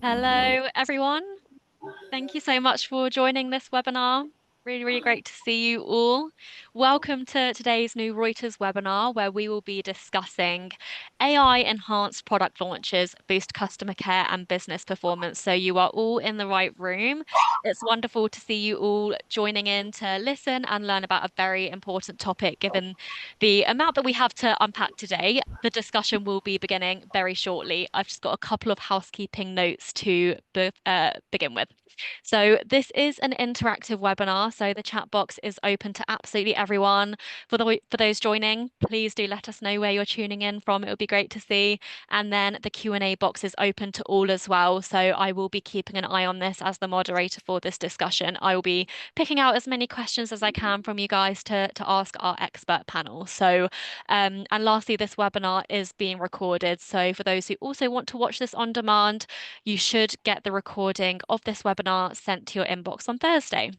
Hello, everyone. Thank you so much for joining this webinar. Really great to see you all. Welcome to today's new Reuters webinar, where we will be discussing AI-enhanced product launches, boost customer care and business performance. So you are all in the right room. It's wonderful to see you all joining in to listen and learn about a very important topic, given the amount that we have to unpack today. The discussion will be beginning very shortly. I've just got a couple of housekeeping notes to begin with. So this is an interactive webinar, so the chat box is open to absolutely everyone. For those joining, please do let us know where you're tuning in from. It would be great to see. And then the Q&A box is open to all as well. So I will be keeping an eye on this as the moderator for this discussion. I will be picking out as many questions as I can from you guys to ask our expert panel. So, and lastly, this webinar is being recorded. So for those who also want to watch this on demand, you should get the recording of this webinar sent to your inbox on Thursday.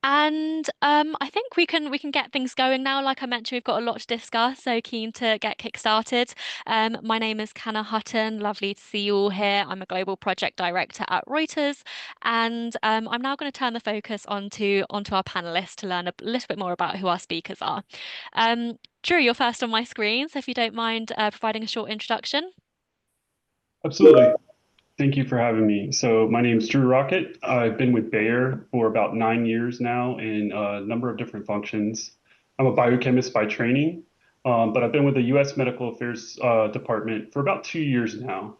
And I think we can get things going now. Like I mentioned, we've got a lot to discuss, so keen to get kick-started. My name is Canna Hutton. Lovely to see you all here. I'm a global project director at Reuters, and I'm now going to turn the focus onto our panelists to learn a little bit more about who our speakers are. Drew, you're first on my screen, so if you don't mind providing a short introduction. Absolutely. Thank you for having me. So my name is Drew Rocket. I've been with Bayer for about 9 years now in a number of different functions. I'm a biochemist by training, but I've been with the U.S. Medical Affairs Department for about 2 years now.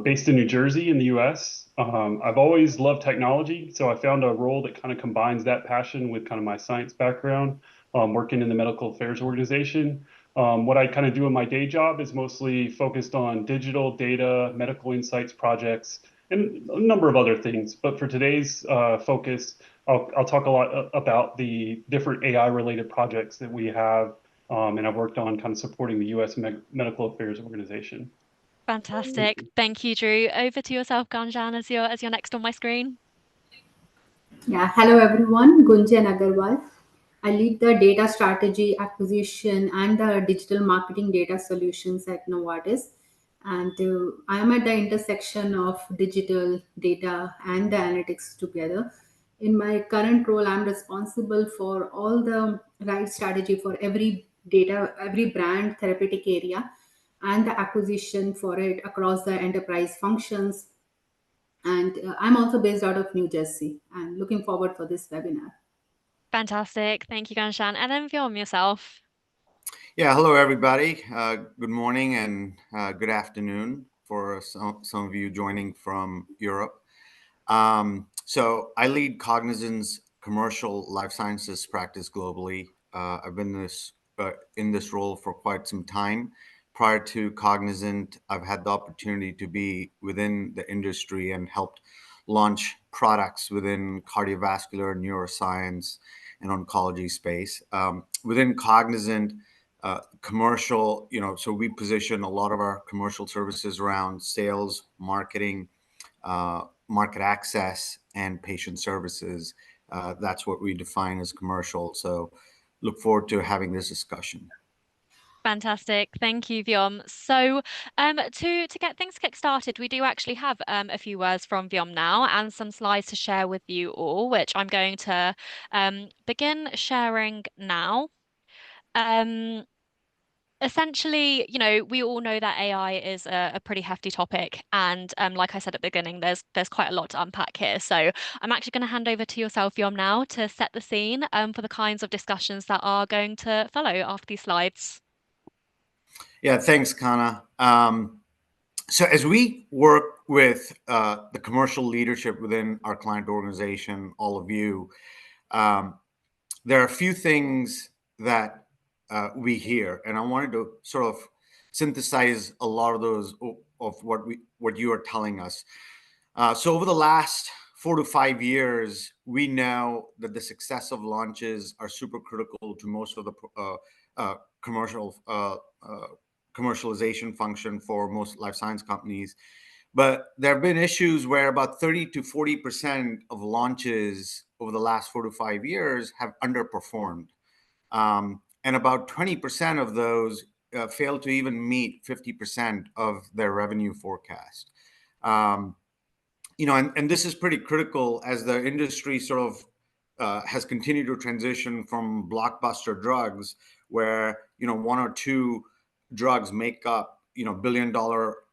Based in New Jersey in the U.S. I've always loved technology, so I found a role that kind of combines that passion with kind of my science background, working in the medical affairs organization. What I kind of do in my day job is mostly focused on digital data, medical insights projects, and a number of other things. But for today's focus, I'll talk a lot about the different AI-related projects that we have, and I've worked on kind of supporting the U.S. Medical Affairs Organization. Fantastic. Thank you, Drew. Over to yourself, Ganjan, as you're next on my screen. Yeah, hello everyone, Gunjan Agarwal. I lead the data strategy, acquisition, and the digital marketing data solutions at Novartis. And I am at the intersection of digital data and the analytics together. In my current role, I'm responsible for all the right strategy for every data, every brand therapeutic area, and the acquisition for it across the enterprise functions, and I'm also based out of New Jersey. I'm looking forward for this webinar. Fantastic. Thank you, Ganshan. And then Vyom, yourself. Yeah, hello everybody. Good morning and good afternoon for some of you joining from Europe. So I lead Cognizant's commercial life sciences practice globally. I've been in this role for quite some time. Prior to Cognizant, I've had the opportunity to be within the industry and helped launch products within cardiovascular, neuroscience, and oncology space. Within Cognizant, commercial, so we position a lot of our commercial services around sales, marketing, market access, and patient services. That's what we define as commercial. So look forward to having this discussion. Fantastic. Thank you, Vyom. So to get things kick-started, we do actually have a few words from Vyom now and some slides to share with you all, which I'm going to begin sharing now. Essentially, we all know that AI is a pretty hefty topic, and like I said at the beginning, there's quite a lot to unpack here. So I'm actually going to hand over to yourself, Yom, now to set the scene for the kinds of discussions that are going to follow after these slides. Yeah, thanks, Kana. So as we work with the commercial leadership within our client organization, all of you, there are a few things that we hear, and I wanted to sort of synthesize a lot of those of what you are telling us. So over the last 4 to 5 years, we know that the success of launches are super critical to most of the commercialization function for most life science companies. But there have been issues where about 30 to 40% of launches over the last 4 to 5 years have underperformed. And about 20% of those fail to even meet 50% of their revenue forecast. Um, and this is pretty critical as the industry sort of has continued to transition from blockbuster drugs, where one or two drugs make up $1 billion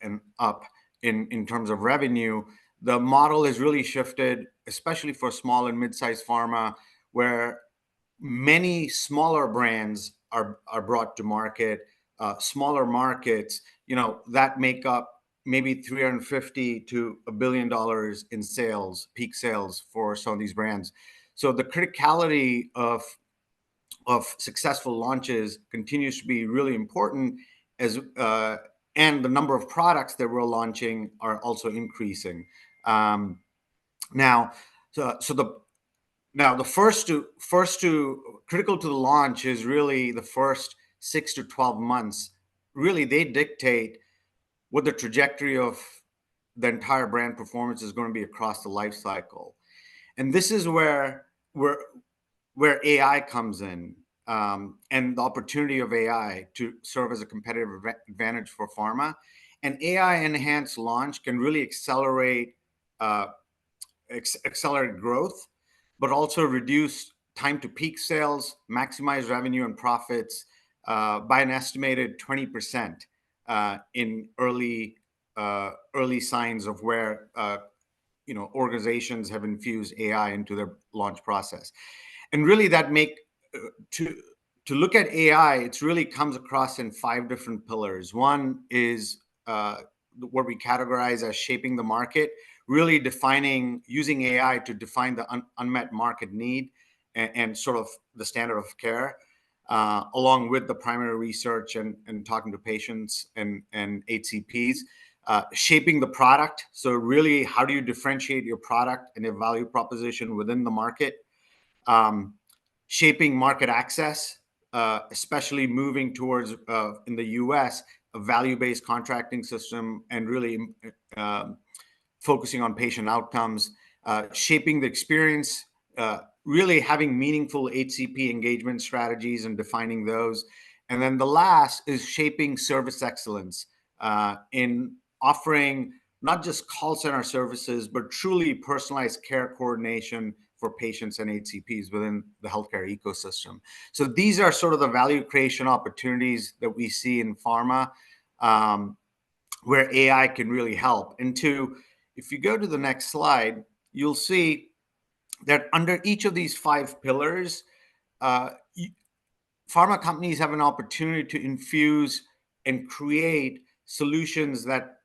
and up in terms of revenue. The model has really shifted, especially for small and mid-sized pharma, where many smaller brands are brought to market, smaller markets, that make up maybe 350 to $1 billion in sales, peak sales for some of these brands. So the criticality of successful launches continues to be really important, as and the number of products that we're launching are also increasing. Now, the first to critical to the launch is really the first 6 to 12 months. Really, they dictate what the trajectory of the entire brand performance is going to be across the life cycle. And this is where AI comes in, and the opportunity of AI to serve as a competitive advantage for pharma. And AI enhanced launch can really accelerate growth, but also reduce time to peak sales, maximize revenue and profits by an estimated 20% in early signs of where organizations have infused AI into their launch process. And really, that to look at AI, it really comes across in 5 different pillars. One is what we categorize as shaping the market, really using AI to define the unmet market need and sort of the standard of care, along with the primary research and talking to patients and HCPs. Shaping the product. So really, how do you differentiate your product and your value proposition within the market? Shaping market access, especially moving towards, in the US, a value-based contracting system, and really focusing on patient outcomes. Shaping the experience, really having meaningful HCP engagement strategies and defining those. And then the last is shaping service excellence, in offering not just call center services, but truly personalized care coordination for patients and HCPs within the healthcare ecosystem. So these are sort of the value creation opportunities that we see in pharma, where AI can really help. And if you go to the next slide, you'll see that under each of these 5 pillars, pharma companies have an opportunity to infuse and create solutions that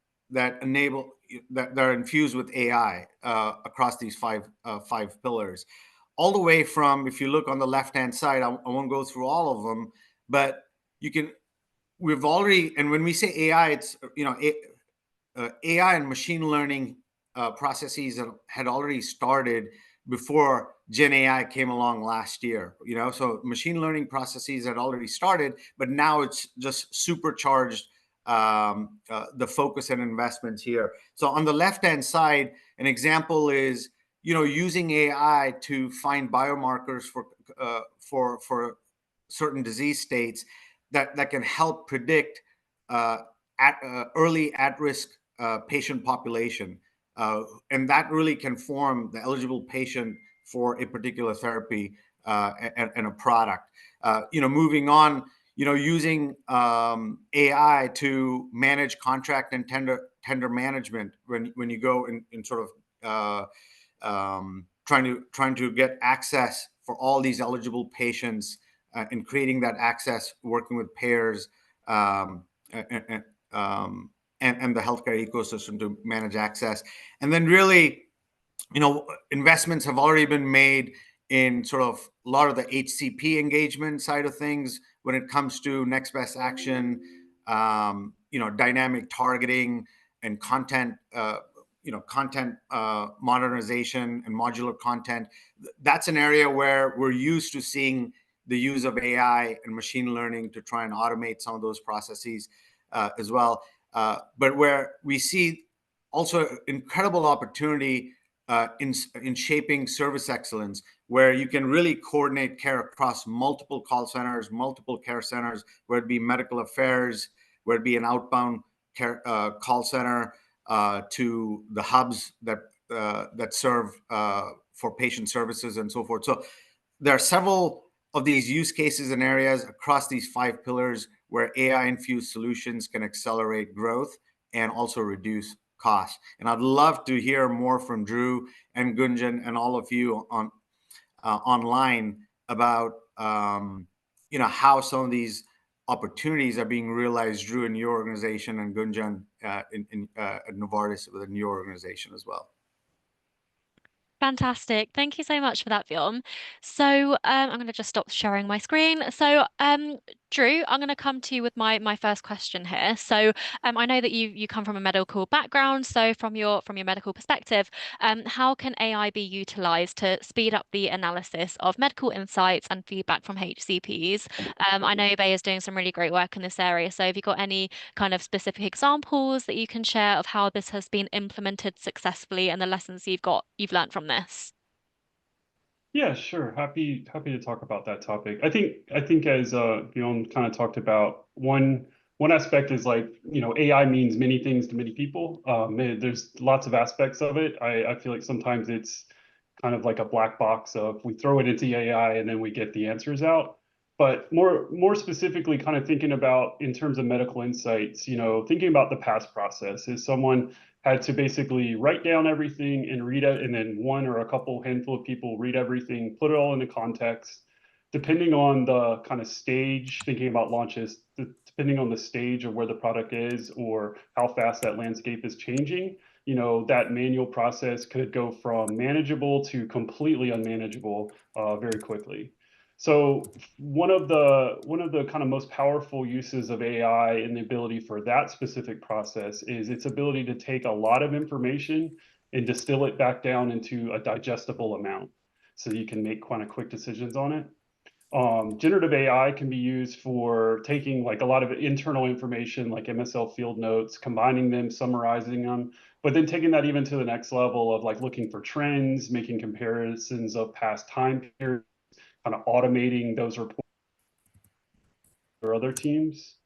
are infused with AI across these five pillars. All the way from, if you look on the left-hand side, I won't go through all of them, but we've already, and when we say AI, it's AI and machine learning processes that had already started before Gen AI came along last year. So machine learning processes had already started, but now it's just supercharged the focus and investments here. So on the left-hand side, an example is using AI to find biomarkers for certain disease states that can help predict early at-risk patient population, and that really can form the eligible patient for a particular therapy and a product. Moving on, using AI to manage contract and tender management when you go in sort of trying to get access for all these eligible patients, and creating that access, working with payers and the healthcare ecosystem to manage access. And then really, investments have already been made in sort of a lot of the HCP engagement side of things when it comes to next best action, dynamic targeting and content, modernization and modular content. That's an area where we're used to seeing the use of AI and machine learning to try and automate some of those processes as well. But where we see also incredible opportunity in shaping service excellence, where you can really coordinate care across multiple call centers, multiple care centers, where it be medical affairs, where it be an outbound care call center, to the hubs that serve for patient services and so forth. So there are several of these use cases and areas across these 5 pillars where AI-infused solutions can accelerate growth and also reduce costs. And I'd love to hear more from Drew and Gunjan and all of you on online about how some of these opportunities are being realized, Drew, in your organization, and Gunjan at Novartis within your organization as well. Fantastic. Thank you so much for that, Vyom. So I'm going to just stop sharing my screen. So Drew, I'm going to come to you with my first question here. So I know that you come from a medical background. So from your medical perspective, how can AI be utilized to speed up the analysis of medical insights and feedback from HCPs? I know Bayer's doing some really great work in this area. So have you got any kind of specific examples that you can share of how this has been implemented successfully and the lessons you've learned from this? Yeah, sure. Happy to talk about that topic. I think as Bjorn kind of talked about, one aspect is like, AI means many things to many people. There's lots of aspects of it. I feel like sometimes it's kind of like a black box of we throw it into AI and then we get the answers out. But more specifically, kind of thinking about in terms of medical insights, thinking about the past process is someone had to basically write down everything and read it, and then one or a couple handful of people read everything, put it all into context. Depending on the kind of stage, thinking about launches, depending on the stage of where the product is or how fast that landscape is changing, that manual process could go from manageable to completely unmanageable very quickly. So one of the kind of most powerful uses of AI and the ability for that specific process is its ability to take a lot of information and distill it back down into a digestible amount so you can make kind of quick decisions on it. Generative AI can be used for taking like a lot of internal information like MSL field notes, combining them, summarizing them, but then taking that even to the next level of like looking for trends, making comparisons of past time periods, kind of automating those reports or other teams.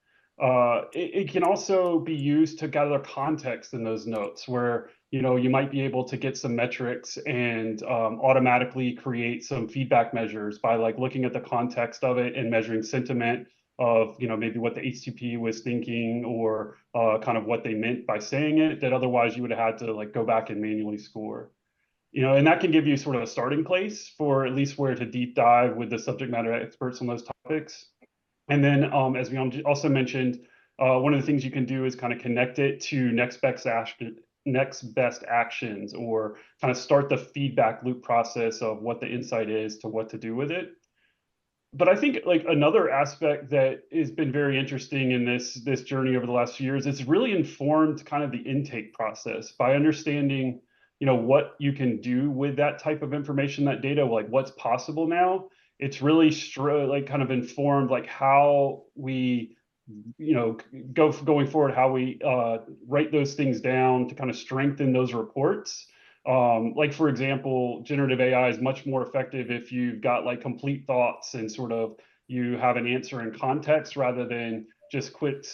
It can also be used to gather context in those notes where you might be able to get some metrics and automatically create some feedback measures by like looking at the context of it and measuring sentiment of maybe what the HCP was thinking or kind of what they meant by saying it that otherwise you would have had to like go back and manually score. And that can give you sort of a starting place for at least where to deep dive with the subject matter experts on those topics. And then, as we also mentioned, one of the things you can do is kind of connect it to next best actions, or kind of start the feedback loop process of what the insight is to what to do with it. But I think like another aspect that has been very interesting in this journey over the last few years, it's really informed kind of the intake process by understanding, what you can do with that type of information, that data, like what's possible now. It's really like kind of informed like how we, going forward, how we write those things down to kind of strengthen those reports. Like for example, generative AI is much more effective if you've got like complete thoughts and sort of you have an answer in context rather than just quick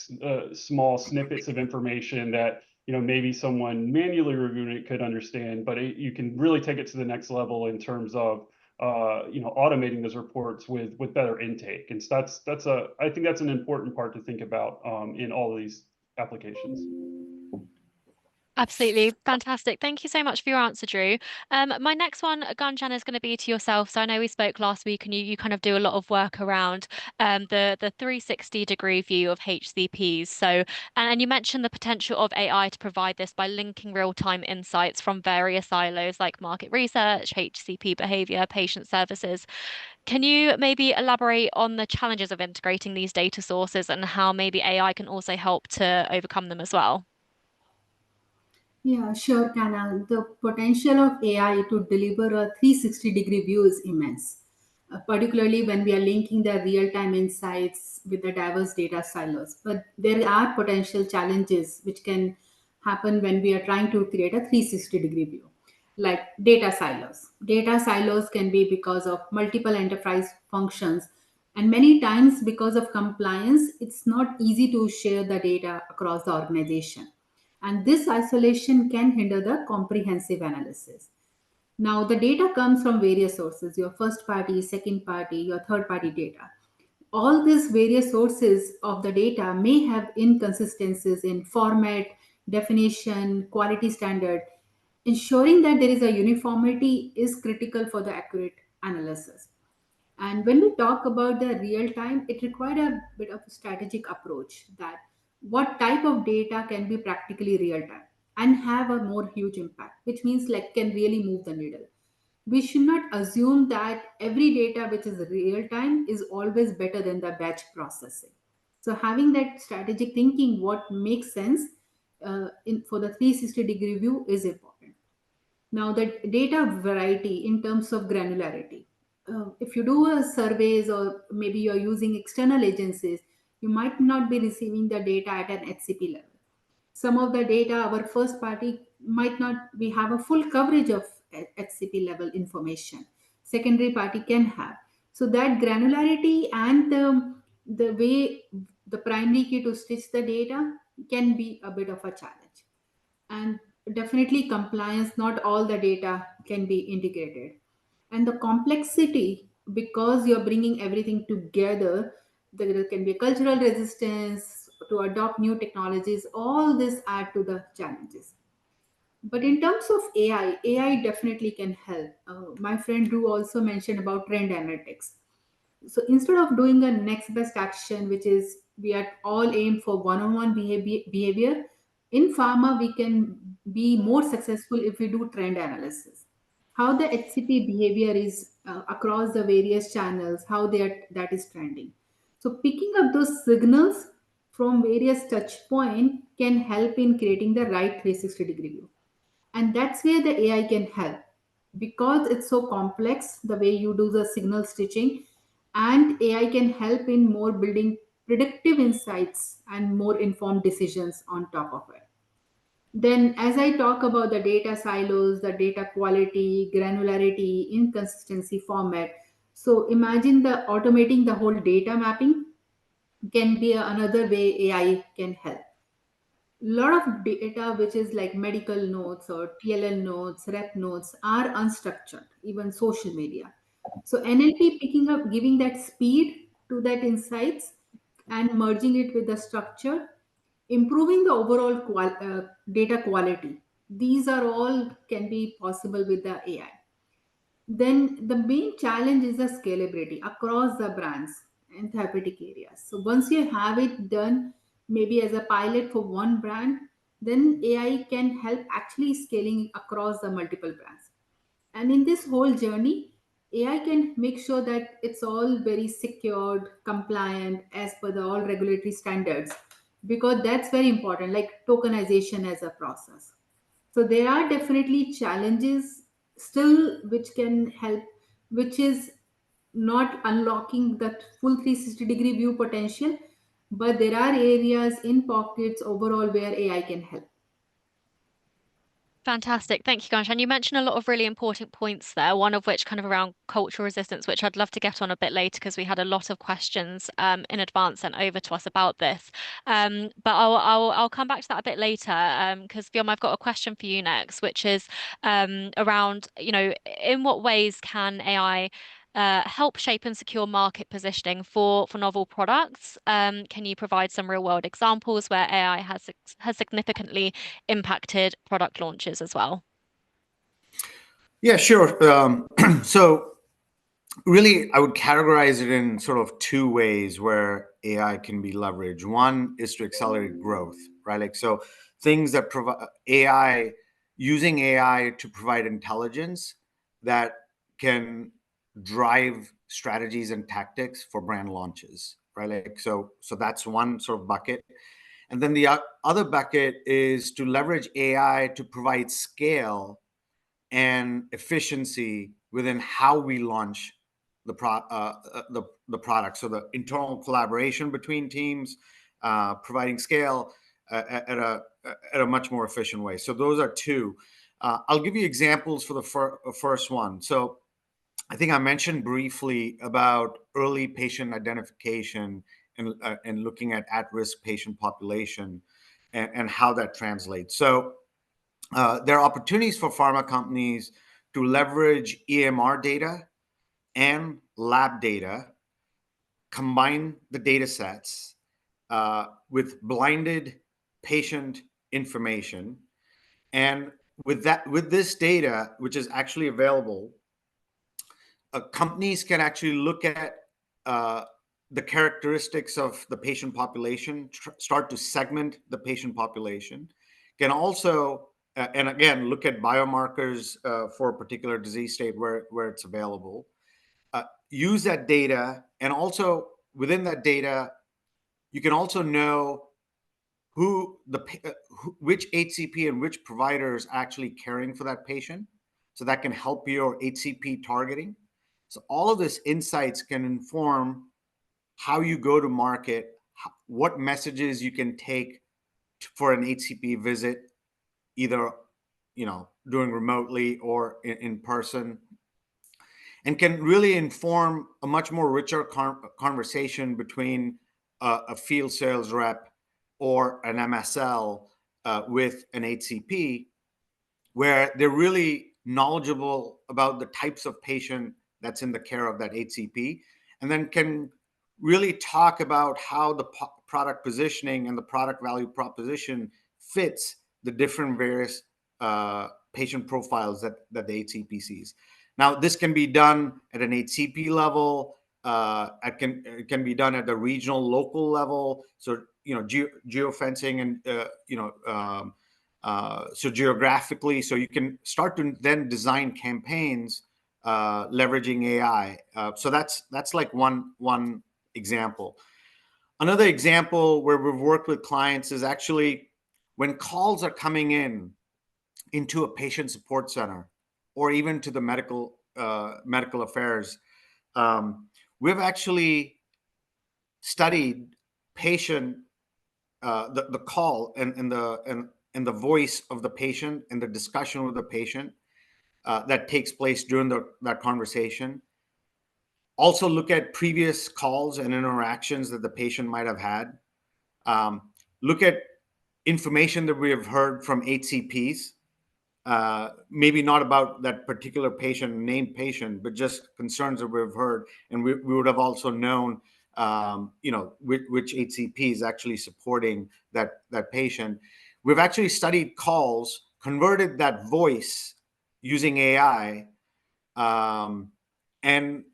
small snippets of information that maybe someone manually reviewing it could understand, but you can really take it to the next level in terms of automating those reports with better intake. And so I think that's an important part to think about in all of these applications. Absolutely fantastic. Thank you so much for your answer, Drew. My next one, Gunjan, is going to be to yourself. So I know we spoke last week, and you kind of do a lot of work around the 360-degree view of HCPs. So and you mentioned the potential of AI to provide this by linking real-time insights from various silos like market research, HCP behavior, patient services. Can you maybe elaborate on the challenges of integrating these data sources and how maybe AI can also help to overcome them as well? Yeah, sure, Kanal. The potential of AI to deliver a 360-degree view is immense, particularly when we are linking the real time insights with the diverse data silos. But there are potential challenges which can happen when we are trying to create a 360-degree view, like data silos. Data silos can be because of multiple enterprise functions, and many times because of compliance, it's not easy to share the data across the organization, And this isolation can hinder the comprehensive analysis. Now, the data comes from various sources, your first party, second party, your third party data. All these various sources of the data may have inconsistencies in format, definition, quality standard. Ensuring that there is a uniformity is critical for the accurate analysis. And when we talk about the real time, it required a bit of a strategic approach that what type of data can be practically real time and have a more huge impact, which means like can really move the needle. We should not assume that every data which is real time is always better than the batch processing. So having that strategic thinking, what makes sense for the 360-degree view is important. Now, the data variety in terms of granularity. If you do a surveys or maybe you're using external agencies, you might not be receiving the data at an HCP level. Some of the data, our first party might not, we have a full coverage of HCP level information. Secondary party can have. So that granularity and the way the primary key to stitch the data can be a bit of a challenge. And definitely compliance, not all the data can be integrated. And the complexity, because you're bringing everything together, there can be cultural resistance to adopt new technologies. All this add to the challenges. But in terms of AI definitely can help. My friend Drew also mentioned about trend analytics. So instead of doing a next best action, which is we are all aimed for one-on-one behavior, in pharma we can be more successful if we do trend analysis. How the HCP behavior is across the various channels, how that is trending. So picking up those signals from various touch point can help in creating the right 360-degree view. And that's where the AI can help because it's so complex the way you do the signal stitching, and AI can help in more building predictive insights and more informed decisions on top of it. Then, as I talk about the data silos, the data quality, granularity, inconsistency, format, so imagine the automating the whole data mapping can be another way AI can help. Lot of data which is like medical notes or TLL notes, rep notes are unstructured, even social media. So NLP picking up, giving that speed to that insights and merging it with the structure, improving the overall data quality. These are all can be possible with the AI. Then the main challenge is the scalability across the brands and therapeutic areas. So once you have it done, maybe as a pilot for one brand, then AI can help actually scaling across the multiple brands. And in this whole journey, AI can make sure that it's all very secured, compliant as per the all regulatory standards, because that's very important, like tokenization as a process. So there are definitely challenges still which can help, which is not unlocking that full 360-degree view potential, but there are areas in pockets overall where AI can help. Fantastic. Thank you, Ganshan. You mentioned a lot of really important points there, one of which kind of around cultural resistance, which I'd love to get on a bit later because we had a lot of questions in advance sent over to us about this. But I'll come back to that a bit later because Guillaume, I've got a question for you next, which is around, in what ways can AI help shape and secure market positioning for novel products? Can you provide some real world examples where AI has significantly impacted product launches as well? Yeah, sure. So really, I would categorize it in sort of two ways where AI can be leveraged. One is to accelerate growth, right? Like, so things that provide AI, using AI to provide intelligence that can drive strategies and tactics for brand launches, right? Like, so that's one sort of bucket. And then the other bucket is to leverage AI to provide scale and efficiency within how we launch the product. So the internal collaboration between teams, providing scale at a much more efficient way. So those are two. I'll give you examples for the first one. So I think I mentioned briefly about early patient identification and looking at risk patient population. and how that translates. So there are opportunities for pharma companies to leverage EMR data and lab data, combine the data sets with blinded patient information, and with this data, which is actually available, companies can actually look at the characteristics of the patient population, start to segment the patient population, can also, and again, look at biomarkers for a particular disease state where it's available, use that data, and also within that data, you can also know which HCP and which provider is actually caring for that patient. So that can help your HCP targeting. So all of this insights can inform how you go to market, what messages you can take for an HCP visit, either doing remotely or in person, and can really inform a much more richer conversation between a field sales rep or an MSL with an HCP, where they're really knowledgeable about the types of patient that's in the care of that HCP, and then can really talk about how the product positioning and the product value proposition fits the different various patient profiles that the HCP sees. Now, this can be done at an HCP level. It can be done at the regional, local level. So, geofencing and, so geographically, so you can start to then design campaigns leveraging AI. So that's like one example. Another example where we've worked with clients is actually when calls are coming into a patient support center or even to the medical affairs. We've actually studied patient the call and the voice of the patient and the discussion with the patient that takes place during that conversation. Also look at previous calls and interactions that the patient might have had. Look at information that we have heard from HCPs, maybe not about that particular patient, named patient, but just concerns that we've heard. And we would have also known, which HCP is actually supporting that patient. We've actually studied calls, converted that voice using AI, and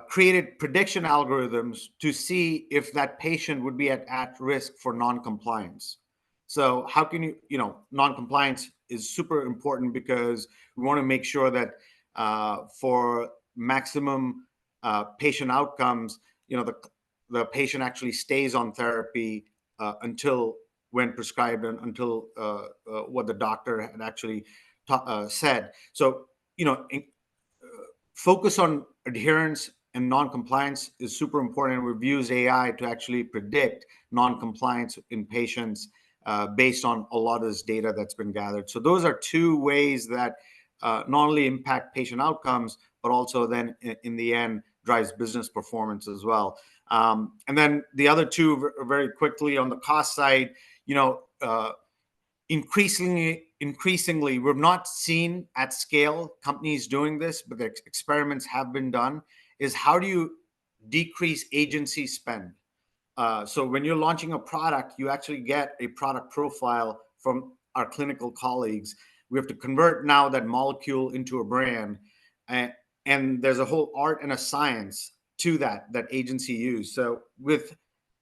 created prediction algorithms to see if that patient would be at risk for non-compliance. So how can non-compliance is super important because we want to make sure that for maximum patient outcomes, the patient actually stays on therapy until when prescribed and until what the doctor had actually said. So, focus on adherence and non-compliance is super important. We've used AI to actually predict non-compliance in patients based on a lot of this data that's been gathered. So those are two ways that not only impact patient outcomes, but also then in the end drives business performance as well. And then the other two, very quickly on the cost side, increasingly, we've not seen at scale companies doing this, but the experiments have been done, is how do you decrease agency spend? So when you're launching a product, you actually get a product profile from our clinical colleagues. We have to convert now that molecule into a brand. And there's a whole art and a science to that agency use. So with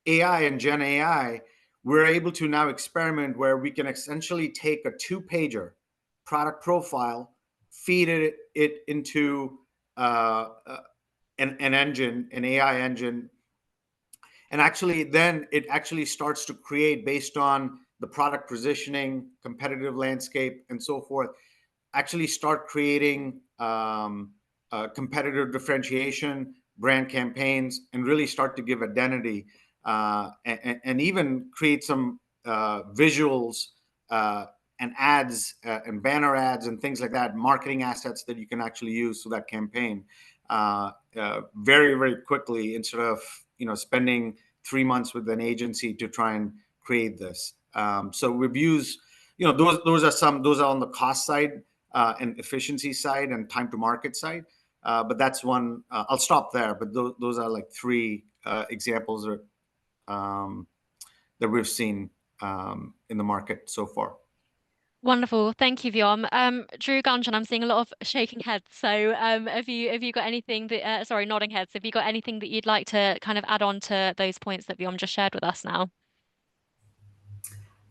AI and Gen AI, we're able to now experiment where we can essentially take a 2-pager product profile, feed it into an engine, an AI engine, and actually then it actually starts to create, based on the product positioning, competitive landscape, and so forth, actually start creating competitive differentiation, brand campaigns, and really start to give identity. And even create some visuals and ads and banner ads and things like that, marketing assets that you can actually use for that campaign very, very quickly, instead of spending 3 months with an agency to try and create this. So we've used, those are on the cost side and efficiency side and time to market side. But that's one. I'll stop there. But those are like three examples that we've seen in the market so far. Wonderful. Thank you, Vyom. Drew Gunjan, I'm seeing a lot of shaking heads. So, have you got anything that, sorry, nodding heads. Have you got anything that you'd like to kind of add on to those points that Vyom just shared with us now?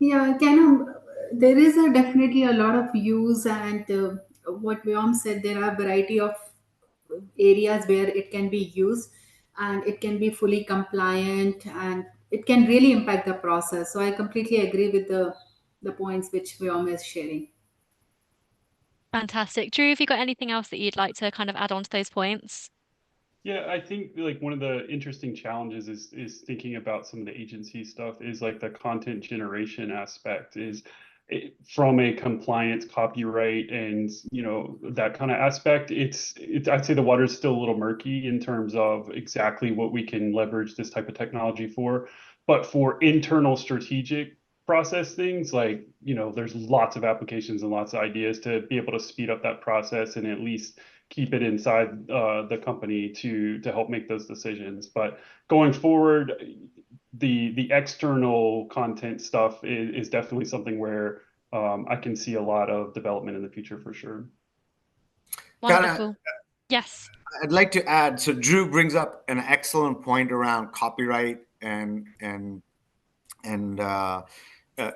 Yeah, there is definitely a lot of use, and what Vyom said, there are a variety of areas where it can be used, and it can be fully compliant, and it can really impact the process. So I completely agree with the points which Vyom is sharing. Fantastic. Drew, have you got anything else that you'd like to kind of add on to those points? Yeah, I think like one of the interesting challenges is thinking about some of the agency stuff is like the content generation aspect is from a compliance copyright and that kind of aspect. It's I'd say the water's still a little murky in terms of exactly what we can leverage this type of technology for. But for internal strategic process things like there's lots of applications and lots of ideas to be able to speed up that process and at least keep it inside the company to help make those decisions. But going forward, the external content stuff is definitely something where I can see a lot of development in the future for sure. Wonderful. Yes. I'd like to add. So Drew brings up an excellent point around copyright and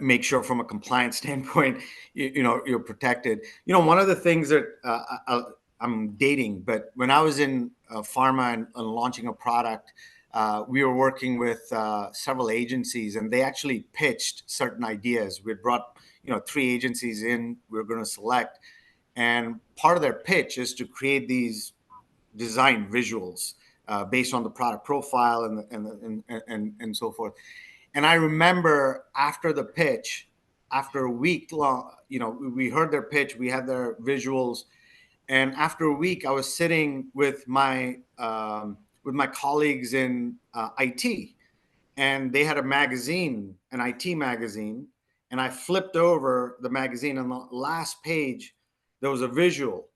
make sure from a compliance standpoint, you're protected. One of the things that I'm dating, but when I was in pharma and launching a product, we were working with several agencies, and they actually pitched certain ideas. We brought 3 agencies in. We were going to select, and part of their pitch is to create these design visuals based on the product profile and so forth. And I remember after the pitch, after a week long, we heard their pitch, we had their visuals, and after a week, I was sitting with my colleagues in IT, and they had a magazine, an IT magazine, and I flipped over the magazine, and on the last page, there was a visual,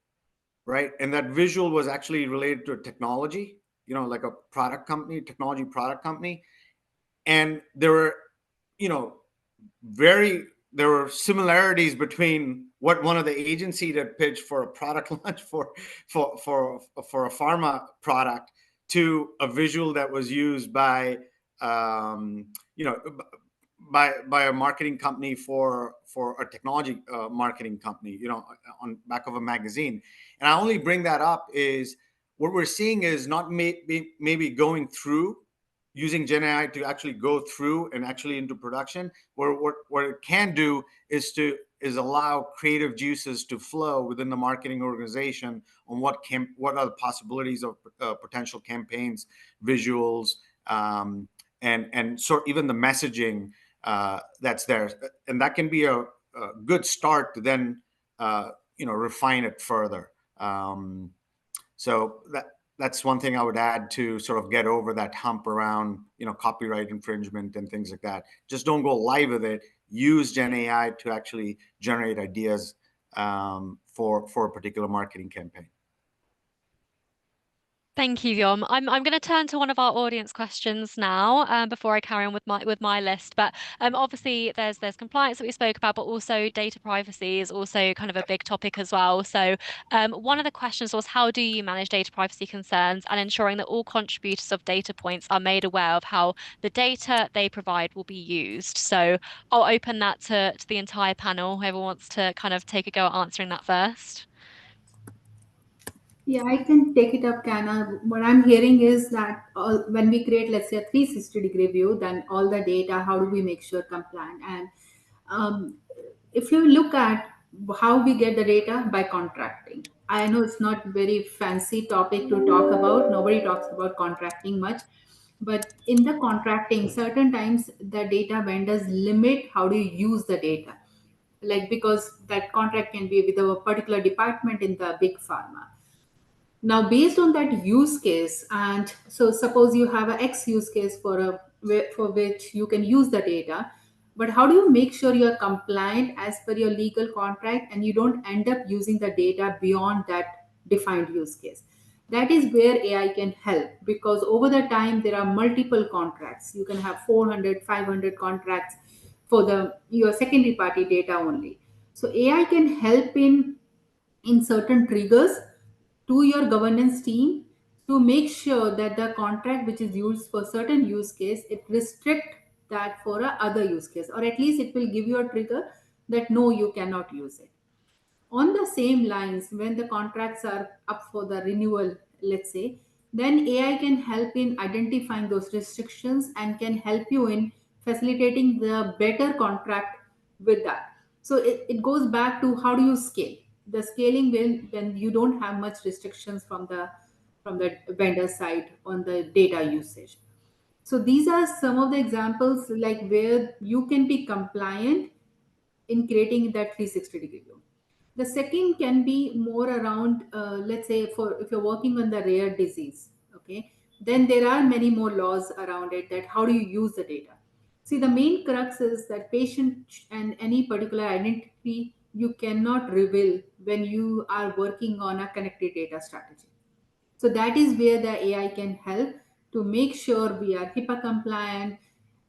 right? And that visual was actually related to a technology, like a product company, technology product company. And there were, there were similarities between what one of the agency that pitched for a product launch for a pharma product to a visual that was used by by a marketing company for a technology marketing company, on back of a magazine. And I only bring that up is what we're seeing is not maybe going through using Gen AI to actually go through and actually into production, where what it can do is allow creative juices to flow within the marketing organization on what are the possibilities of potential campaigns, visuals, and sort even the messaging that's there, and that can be a good start to then refine it further. So that's one thing I would add to sort of get over that hump around, copyright infringement and things like that. Just don't go live with it. Use Gen AI to actually generate ideas for a particular marketing campaign. Thank you, Vyom. I'm going to turn to one of our audience questions now, before I carry on with my list. But obviously there's compliance that we spoke about, but also data privacy is also kind of a big topic as well. So one of the questions was, how do you manage data privacy concerns and ensuring that all contributors of data points are made aware of how the data they provide will be used? So I'll open that to the entire panel. Whoever wants to kind of take a go at answering that first. Yeah, I can take it up, Kana. What I'm hearing is that when we create, let's say, a 360-degree view, then all the data, how do we make sure compliant? And if you look at how we get the data by contracting, I know it's not very fancy topic to talk about. Nobody talks about contracting much, but in the contracting, certain times the data vendors limit how do you use the data, like because that contract can be with a particular department in the big pharma. Now, based on that use case, and so suppose you have a X use case for which you can use the data. But how do you make sure you are compliant as per your legal contract and you don't end up using the data beyond that defined use case? That is where AI can help, because over the time there are multiple contracts. You can have 400, 500 contracts for the your secondary party data only. So AI can help in certain triggers to your governance team to make sure that the contract which is used for certain use case, it restrict that for a other use case, or at least it will give you a trigger that no, you cannot use it. On the same lines, when the contracts are up for the renewal, let's say, then AI can help in identifying those restrictions and can help you in facilitating the better contract with that. So it goes back to how do you scale. The scaling will when you don't have much restrictions from the vendor side on the data usage. So these are some of the examples like where you can be compliant in creating that 360-degree view. The second can be more around, let's say, for if you're working on the rare disease, okay, then there are many more laws around it that how do you use the data. See, the main crux is that patient and any particular identity you cannot reveal when you are working on a connected data strategy. So that is where the AI can help to make sure we are HIPAA compliant.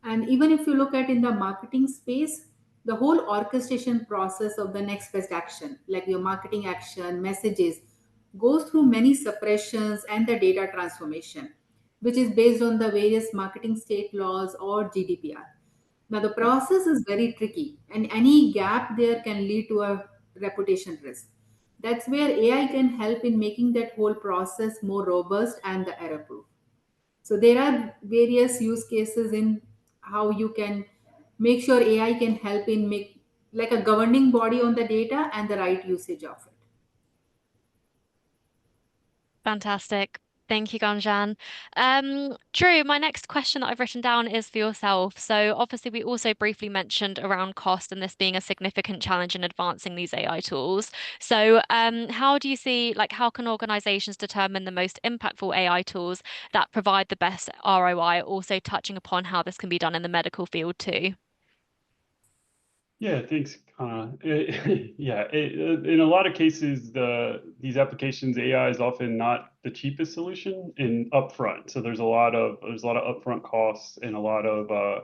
And even if you look at in the marketing space, the whole orchestration process of the next best action, like your marketing action, messages, goes through many suppressions and the data transformation, which is based on the various marketing state laws or GDPR. Now, the process is very tricky, and any gap there can lead to a reputation risk. That's where AI can help in making that whole process more robust and the error proof. So, there are various use cases in how you can make sure AI can help in make like a governing body on the data and the right usage of it. Fantastic. Thank you, Ganjan. Drew, my next question that I've written down is for yourself. So obviously we also briefly mentioned around cost and this being a significant challenge in advancing these AI tools. So how do you see, like, how can organizations determine the most impactful AI tools that provide the best ROI, also touching upon how this can be done in the medical field too? Yeah, thanks, Kana. Yeah, in a lot of cases, these applications, AI is often not the cheapest solution in upfront. So there's a lot of upfront costs and a lot of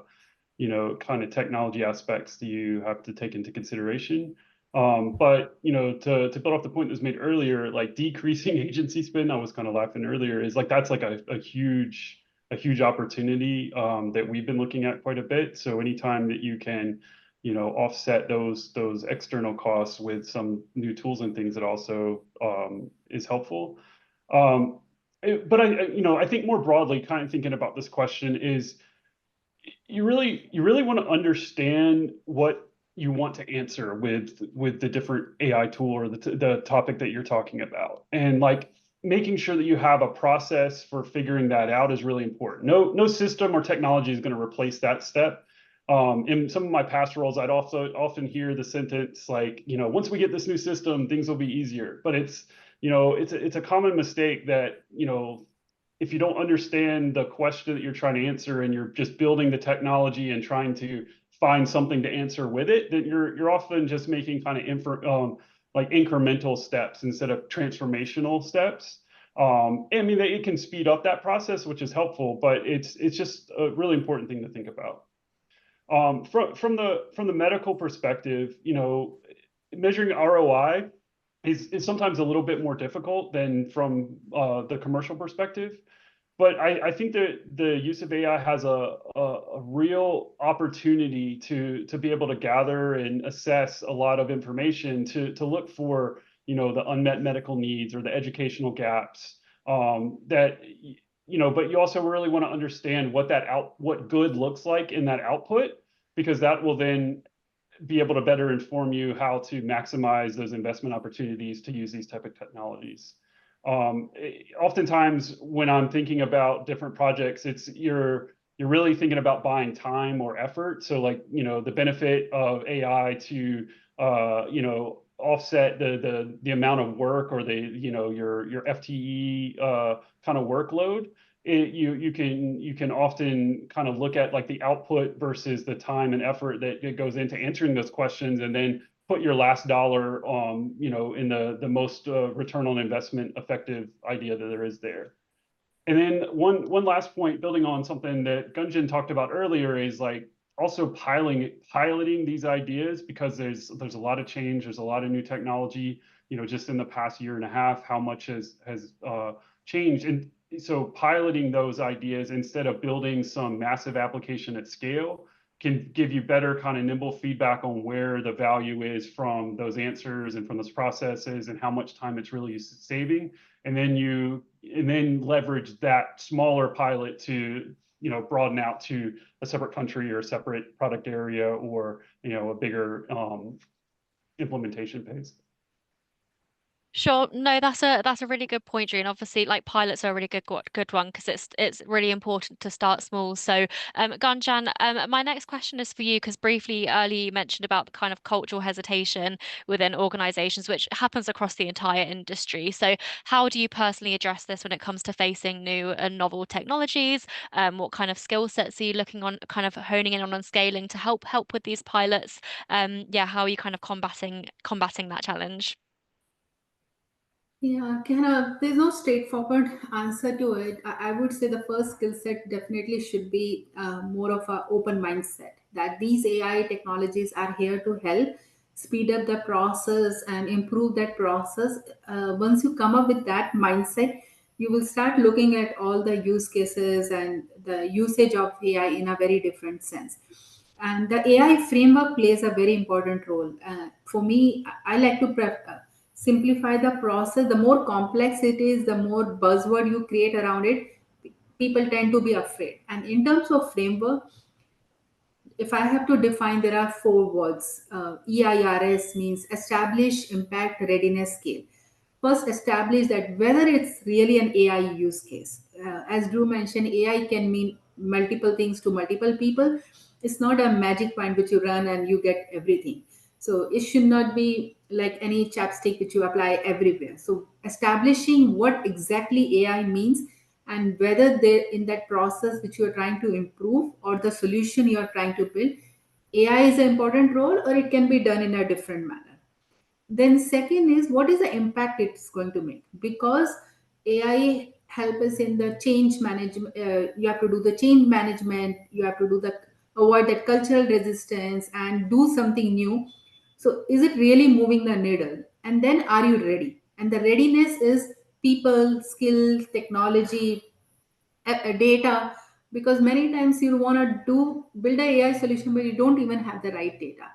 kind of technology aspects that you have to take into consideration. But to build off the point that was made earlier, like decreasing agency spend, I was kind of laughing earlier, is like that's like a huge opportunity that we've been looking at quite a bit. So anytime that you can offset those external costs with some new tools and things that also is helpful. But I think more broadly, kind of thinking about this question is you really want to understand what you want to answer with the different AI tool or the topic that you're talking about, and like making sure that you have a process for figuring that out is really important. No system or technology is going to replace that step. In some of my past roles, I'd also often hear the sentence like, once we get this new system, things will be easier. But it's a common mistake that if you don't understand the question that you're trying to answer and you're just building the technology and trying to find something to answer with it, then you're often just making kind of like incremental steps instead of transformational steps. I mean, it can speed up that process, which is helpful, but it's just a really important thing to think about. From the medical perspective, measuring ROI is sometimes a little bit more difficult than from the commercial perspective. But I think that the use of AI has a real opportunity to be able to gather and assess a lot of information to look for the unmet medical needs or the educational gaps but you also really want to understand what good looks like in that output, because that will then be able to better inform you how to maximize those investment opportunities to use these type of technologies. Oftentimes, when I'm thinking about different projects, you're really thinking about buying time or effort. So, like the benefit of AI to offset the amount of work or your FTE kind of workload. you can often kind of look at like the output versus the time and effort that it goes into answering those questions, and then put your last dollar in the most return on investment effective idea that there is there. And then one last point, building on something that Gunjan talked about earlier, is like also piloting these ideas, because there's a lot of change, there's a lot of new technology. Just in the past year and a half, how much has changed, and so piloting those ideas instead of building some massive application at scale can give you better kind of nimble feedback on where the value is from those answers and from those processes and how much time it's really saving. And then leverage that smaller pilot to broaden out to a separate country or a separate product area, or a bigger implementation phase. Sure. No, that's a really good point, Drew. And obviously, like pilots are a really good one because it's really important to start small. So, Gunjan, my next question is for you because briefly earlier you mentioned about the kind of cultural hesitation within organizations, which happens across the entire industry. So, how do you personally address this when it comes to facing new and novel technologies? What kind of skill sets are you looking on, kind of honing in on and scaling to help with these pilots? Yeah, how are you kind of combating that challenge? Yeah, there's no straightforward answer to it. I would say the first skill set definitely should be more of an open mindset that these AI technologies are here to help speed up the process and improve that process. Once you come up with that mindset, you will start looking at all the use cases and the usage of AI in a very different sense. And the AI framework plays a very important role. For me, I like to simplify the process. The more complex it is, the more buzzword you create around it, people tend to be afraid. And in terms of framework, if I have to define, there are four words. EIRS means establish, impact, readiness, scale. First, establish that whether it's really an AI use case. As Drew mentioned, AI can mean multiple things to multiple people. It's not a magic wand which you run and you get everything. So it should not be like any chapstick which you apply everywhere. So establishing what exactly AI means and whether they in that process which you are trying to improve or the solution you are trying to build, AI is an important role or it can be done in a different manner. Then second is what is the impact it's going to make, because AI help us in the change management. You have to do the change management, you have to do the avoid that cultural resistance and do something new. So is it really moving the needle, and then are you ready? And the readiness is people, skill, technology, data, because many times you want to do build a AI solution but you don't even have the right data.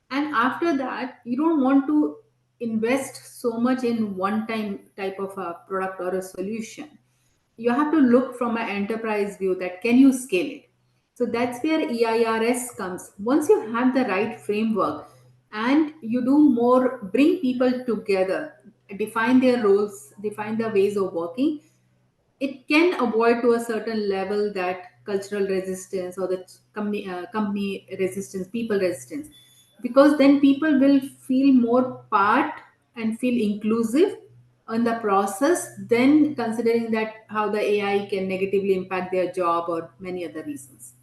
And after that you don't want to invest so much in one time type of a product or a solution. You have to look from an enterprise view that can you scale it. So that's where EIRS comes. Once you have the right framework and you do more, bring people together, define their roles, define the ways of working, it can avoid to a certain level that cultural resistance or the company resistance, people resistance, because then people will feel more part and feel inclusive on the process, then considering that how the AI can negatively impact their job or many other reasons.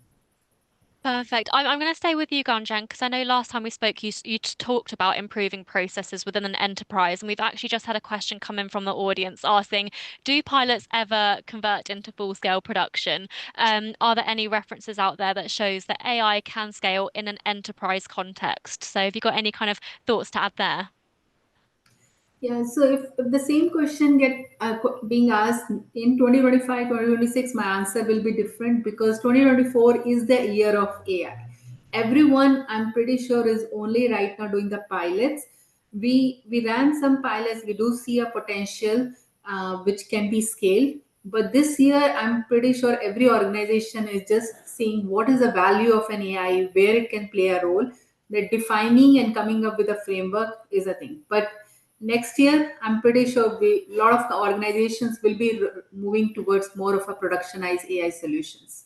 Perfect. I'm going to stay with you, Ganjan, because I know last time we spoke, you talked about improving processes within an enterprise, and we've actually just had a question come in from the audience asking, do pilots ever convert into full-scale production? Are there any references out there that shows that AI can scale in an enterprise context? So have you got any kind of thoughts to add there? Yeah, so if the same question get being asked in 2025, 2026, my answer will be different because 2024 is the year of AI. Everyone, I'm pretty sure, is only right now doing the pilots. We ran some pilots. We do see a potential which can be scaled. But this year, I'm pretty sure every organization is just seeing what is the value of an AI, where it can play a role. That defining and coming up with a framework is a thing. But next year, I'm pretty sure a lot of the organizations will be moving towards more of a productionized AI solutions.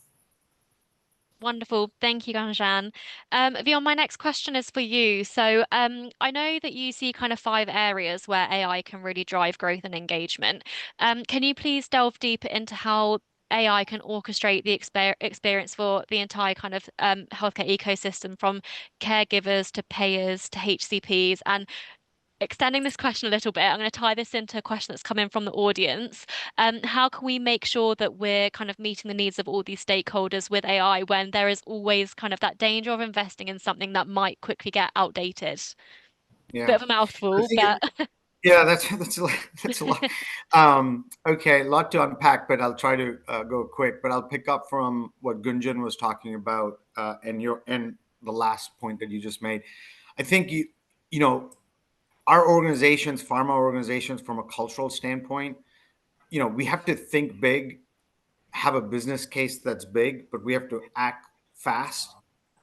Wonderful. Thank you, Ganjan. Vion, my next question is for you. So, I know that you see kind of five areas where AI can really drive growth and engagement. Can you please delve deeper into how AI can orchestrate the experience for the entire kind of healthcare ecosystem, from caregivers to payers to HCPs. And extending this question a little bit, I'm going to tie this into a question that's come in from the audience. How can we make sure that we're kind of meeting the needs of all these stakeholders with AI when there is always kind of that danger of investing in something that might quickly get outdated? Bit Yeah, of a I mouthful, think but yeah, that's a lot. That's a lot. Okay, a lot to unpack, but I'll try to go quick. But I'll pick up from what Gunjan was talking about, and the last point that you just made. I think you know our organizations, pharma organizations, from a cultural standpoint, we have to think big, have a business case that's big, but we have to act fast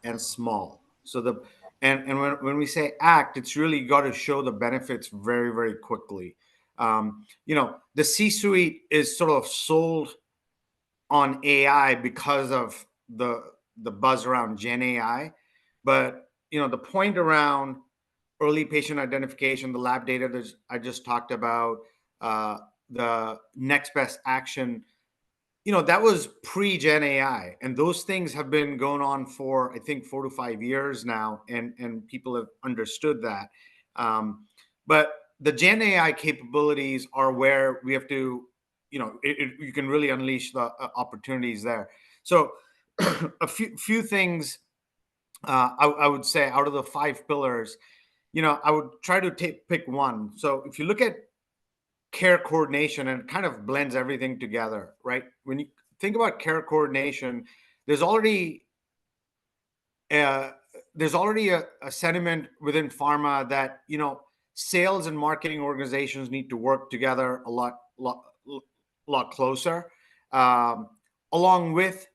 and small. So and when we say act, it's really got to show the benefits very, very quickly. The C-suite is sort of sold on AI because of the buzz around Gen AI, but the point around early patient identification, the lab data that I just talked about, the next best action, that was pre-Gen AI, and those things have been going on for, I think, 4 to 5 years now, and people have understood that. But the Gen AI capabilities are where we have to, you can really unleash the opportunities there. So, a few things I would say out of the 5 pillars, I would try to pick one. So, if you look at care coordination, and it kind of blends everything together, right? When you think about care coordination, there's already uh, a sentiment within pharma that sales and marketing organizations need to work together a lot closer, um, along with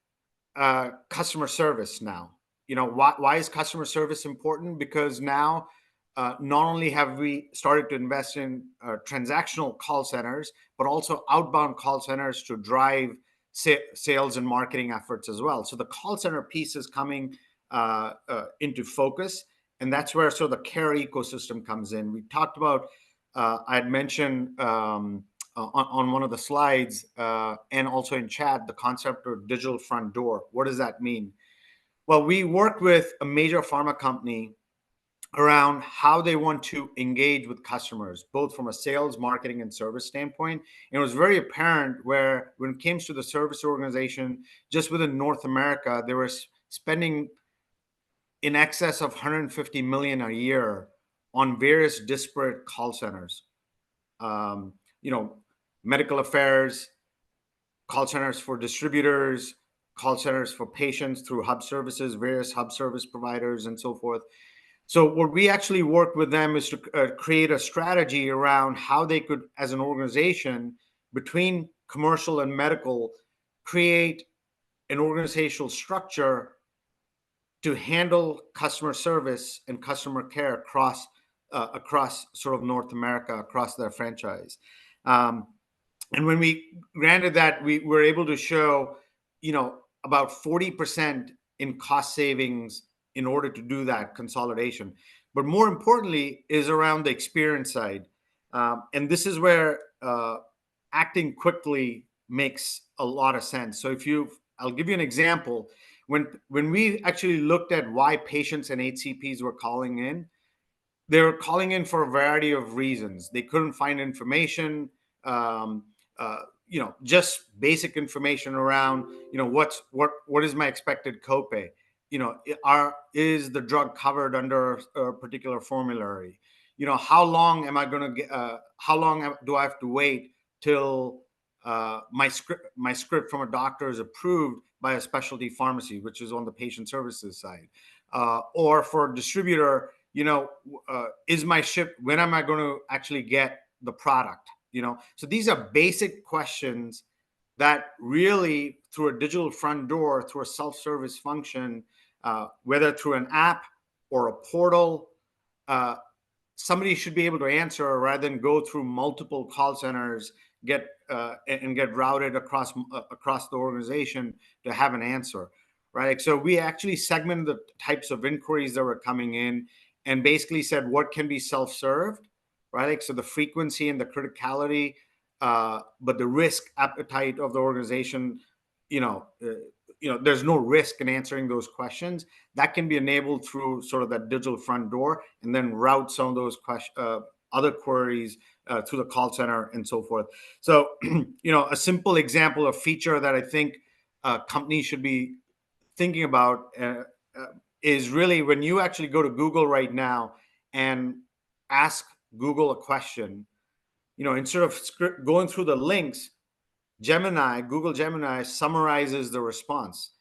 customer service now. Why is customer service important? Because now, not only have we started to invest in transactional call centers, but also outbound call centers to drive sales and marketing efforts as well. So the call center piece is coming into focus, and that's where sort of the care ecosystem comes in. We talked about, I had mentioned on one of the slides, and also in chat, the concept of digital front door. What does that mean? Well, we work with a major pharma company around how they want to engage with customers, both from a sales, marketing, and service standpoint. And it was very apparent where, when it came to the service organization, just within North America, they were spending in excess of 150 million a year on various disparate call centers. Um, Medical affairs, call centers for distributors, call centers for patients through hub services, various hub service providers, and so forth. So what we actually work with them is to create a strategy around how they could, as an organization, between commercial and medical, create an organizational structure to handle customer service and customer care across sort of North America, across their franchise. And when we granted that, we were able to show, about 40% in cost savings in order to do that consolidation. But more importantly is around the experience side. And this is where acting quickly makes a lot of sense. So I'll give you an example. When we actually looked at why patients and HCPs were calling in, they were calling in for a variety of reasons. They couldn't find information, um, just basic information around, what is my expected copay? Is the drug covered under a particular formulary? How long am I going to get? How long do I have to wait till my script from a doctor is approved by a specialty pharmacy, which is on the patient services side, or for a distributor? Is my ship? When am I going to actually get the product? So these are basic questions that really, through a digital front door, through a self-service function, whether through an app or a portal, somebody should be able to answer rather than go through multiple call centers, get routed across the organization to have an answer, right? So we actually segmented the types of inquiries that were coming in, and basically said what can be self-served, right? So the frequency and the criticality, but the risk appetite of the organization, there's no risk in answering those questions. That can be enabled through sort of that digital front door, and then route some of those other queries through the call center and so forth. So, a simple example of feature that I think companies should be thinking about is really when you actually go to Google right now and ask Google a question, instead of going through the links, Google Gemini summarizes the response.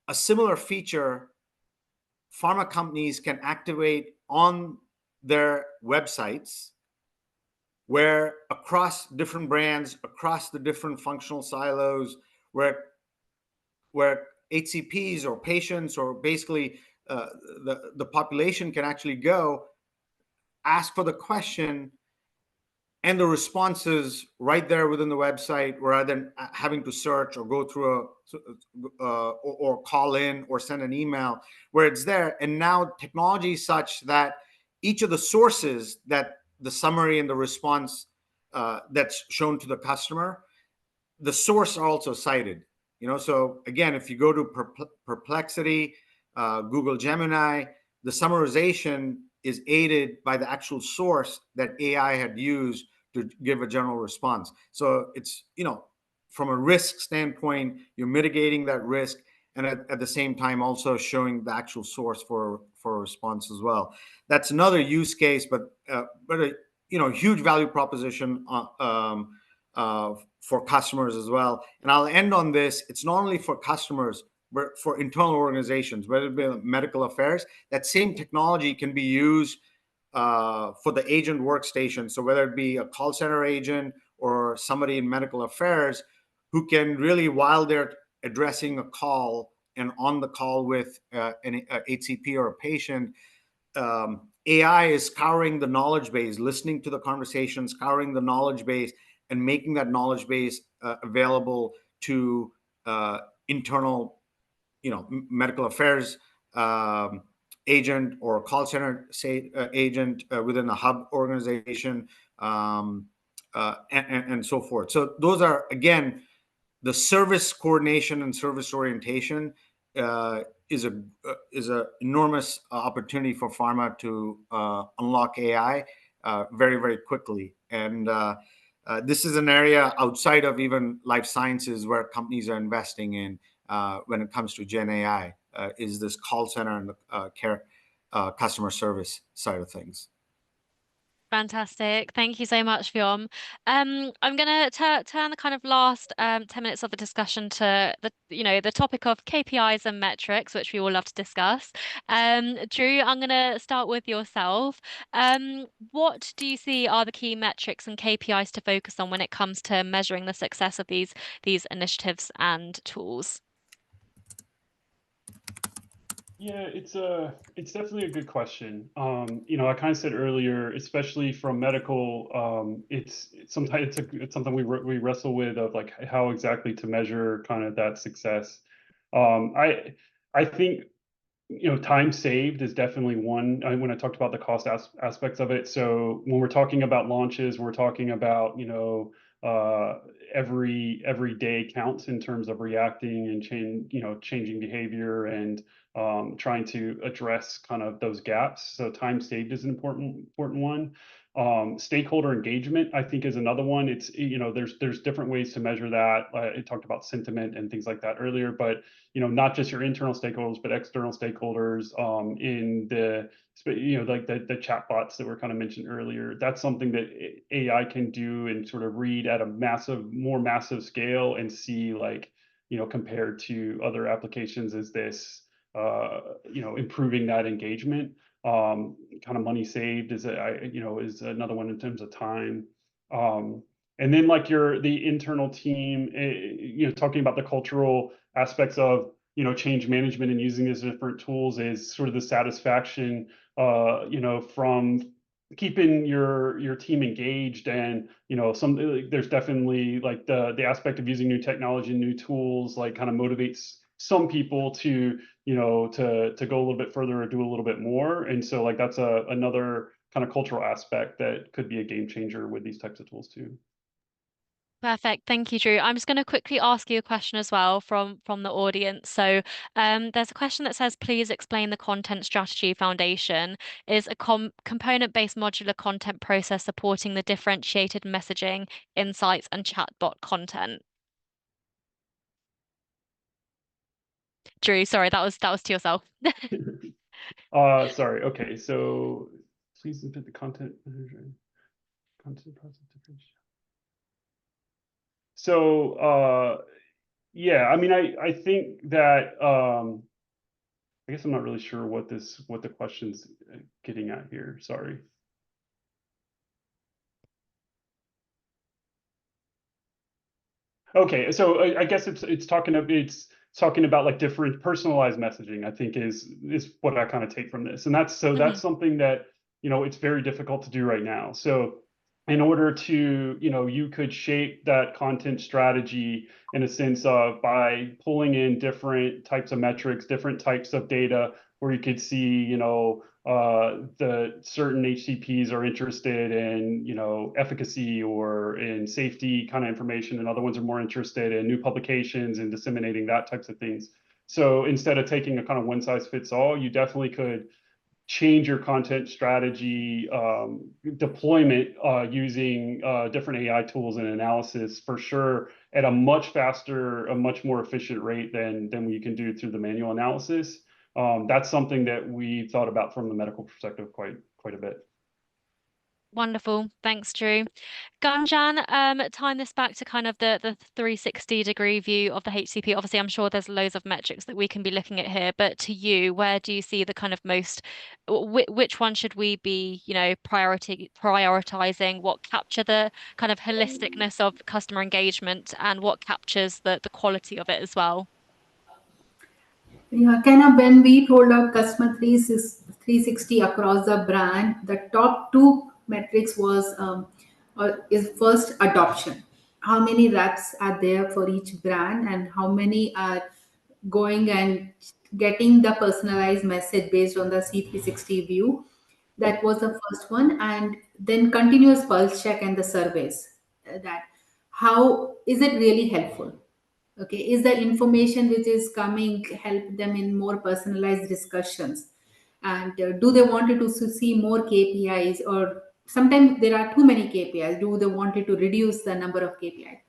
A similar feature pharma companies can activate on their websites, where across different brands, across the different functional silos, where HCPs or patients or basically the population can actually go ask for the question, and the responses right there within the website, rather than having to search or go through or call in or send an email, where it's there. And now technology is such that each of the sources that the summary and the response that's shown to the customer, the source are also cited. So again, if you go to Perplexity, Google Gemini, the summarization is aided by the actual source that AI had used to give a general response. So it's, from a risk standpoint, you're mitigating that risk, and at the same time also showing the actual source for a response as well. That's another use case, but a huge value proposition for customers as well. And I'll end on this. It's not only for customers, but for internal organizations, whether it be medical affairs. That same technology can be used for the agent workstation. So whether it be a call center agent or somebody in medical affairs who can really, while they're addressing a call and on the call with an HCP or a patient, AI is scouring the knowledge base, listening to the conversation, scouring the knowledge base, and making that knowledge base available to internal, medical affairs agent or call center agent within a hub organization, and so forth. So those are, again, the service coordination and service orientation is a enormous opportunity for pharma to unlock AI very, very quickly. And this is an area outside of even life sciences where companies are investing in when it comes to Gen AI, is this call center and the care customer service side of things. Fantastic. Thank you so much, Vyom. I'm going to turn the kind of last 10 minutes of the discussion to the topic of KPIs and metrics, which we all love to discuss. Drew, I'm going to start with yourself. What do you see are the key metrics and KPIs to focus on when it comes to measuring the success of these initiatives and tools? Yeah, it's definitely a good question. I kind of said earlier, especially from medical, it's sometimes it's something we wrestle with, of like how exactly to measure kind of that success. I think time saved is definitely one. When I talked about the cost aspects of it, so when we're talking about launches, we're talking about every day counts in terms of reacting and changing behavior and trying to address kind of those gaps. So time saved is an important one. Stakeholder engagement, I think, is another one. It's there's different ways to measure that. I talked about sentiment and things like that earlier, but not just your internal stakeholders, but external stakeholders in the like the chatbots that were kind of mentioned earlier. That's something that AI can do and sort of read at a more massive scale and see, like, compared to other applications, is this improving that engagement. Kind of money saved is is another one in terms of time. And then like the internal team, talking about the cultural aspects of change management and using these different tools, is sort of the satisfaction from keeping your team engaged. And there's definitely like the aspect of using new technology and new tools, like, kind of motivates some people to to go a little bit further or do a little bit more. And so, like, that's another kind of cultural aspect that could be a game changer with these types of tools too. Perfect. Thank you, Drew. I'm just going to quickly ask you a question as well from the audience. So, there's a question that says, please explain the content strategy foundation. Is a component-based modular content process supporting the differentiated messaging, insights, and chatbot content? Drew, sorry, that was to yourself. Sorry. Okay. So please input the content process differentiation. So, yeah, I mean, I think that, I guess I'm not really sure what the question's getting at here. Sorry. Okay, so I guess it's talking about like different personalized messaging, I think is what I kind of take from this. And that's Mhm. something that, it's very difficult to do right now. So in order to, you could shape that content strategy in a sense of by pulling in different types of metrics, different types of data, where you could see, the certain HCPs are interested in, efficacy or in safety kind of information, and other ones are more interested in new publications and disseminating that types of things. So instead of taking a kind of one size fits all, you definitely could change your content strategy deployment using different AI tools and analysis for sure at a much faster, a much more efficient rate than we can do through the manual analysis. That's something that we thought about from the medical perspective quite a bit. Wonderful. Thanks, Drew. Gunjan, tying this back to kind of the 360-degree view of the HCP. Obviously, I'm sure there's loads of metrics that we can be looking at here, but to you, where do you see the kind of most, which one should we be, prioritizing? What capture the kind of holisticness of customer engagement and what captures the quality of it as well? Yeah, Kenna, when we rolled out customer 360 across the brand, the top two metrics is first adoption. How many reps are there for each brand, and how many are going and getting the personalized message based on the C360 view. That was the first one, and then continuous pulse check and the surveys. That how is it really helpful? Okay, is the information which is coming help them in more personalized discussions, and do they wanted to see more KPIs, or sometimes there are too many KPIs, do they wanted to reduce the number of KPIs?